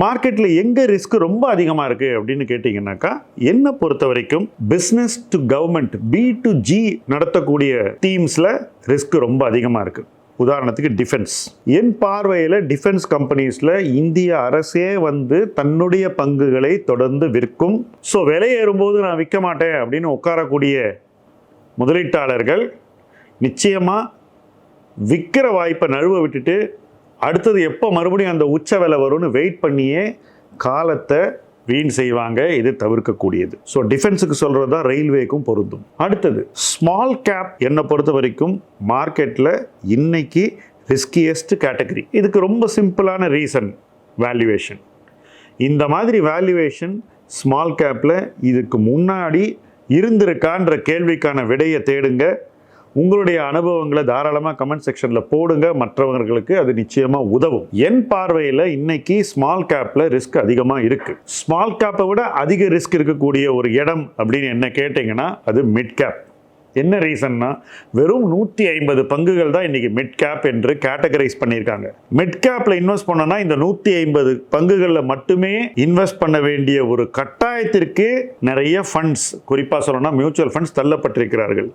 மார்க்கெட்டில் எங்கே ரிஸ்க் ரொம்ப அதிகமாக இருக்குது அப்படின்னு கேட்டிங்கன்னாக்கா, என்னை பொறுத்த வரைக்கும் பிஸ்னஸ் டு கவர்மெண்ட் B2G நடத்தக்கூடிய டீம்ஸில் ரிஸ்க் ரொம்ப அதிகமாக இருக்குது. உதாரணத்துக்கு டிஃபென்ஸ். என் பார்வையில் டிஃபென்ஸ் கம்பெனிஸில் இந்திய அரசே வந்து தன்னுடைய பங்குகளை தொடர்ந்து விற்கும். ஸோ விலை ஏறும்போது நான் விற்க மாட்டேன் அப்படின்னு உட்காரக்கூடிய முதலீட்டாளர்கள் நிச்சயமாக விற்கிற வாய்ப்பை நழுவ விட்டுட்டு அடுத்தது எப்போ மறுபடியும் அந்த உச்ச விலை வரும்னு வெயிட் பண்ணியே காலத்தை வீண் செய்வாங்க. இது தவிர்க்கக்கூடியது. ஸோ டிஃபென்ஸுக்கு சொல்கிறது தான் ரயில்வேக்கும் பொருந்தும். அடுத்தது ஸ்மால் கேப். என்னை பொறுத்த வரைக்கும் மார்க்கெட்டில் இன்னைக்கு ரிஸ்கியஸ்ட் கேட்டகரி. இதுக்கு ரொம்ப சிம்பிளான ரீசன் வேல்யூவேஷன். இந்த மாதிரி வேல்யூவேஷன் ஸ்மால் கேப்பில் இதுக்கு முன்னாடி இருந்திருக்கான்ற கேள்விக்கான விடையை தேடுங்க. உங்களுடைய அனுபவங்களை தாராளமாக கமெண்ட் செக்ஷனில் போடுங்க. மற்றவர்களுக்கு அது நிச்சயமாக உதவும். என் பார்வையில் இன்னைக்கு ஸ்மால் கேப்பில் ரிஸ்க் அதிகமாக இருக்குது. ஸ்மால் கேப்பை விட அதிக ரிஸ்க் இருக்கக்கூடிய ஒரு இடம் அப்படின்னு என்ன கேட்டிங்கன்னா அது மிட் கேப். என்ன ரீசன்னா, வெறும் 150 பங்குகள் தான் இன்றைக்கி மிட் கேப் என்று கேட்டகரைஸ் பண்ணியிருக்காங்க. மிட் கேப்பில் இன்வெஸ்ட் பண்ணோன்னா இந்த 150 பங்குகளில் மட்டுமே இன்வெஸ்ட் பண்ண வேண்டிய ஒரு கட்டாயத்திற்கு நிறைய ஃபண்ட்ஸ், குறிப்பாக சொல்லணும்னா மியூச்சுவல் ஃபண்ட்ஸ் தள்ளப்பட்டிருக்கிறார்கள்.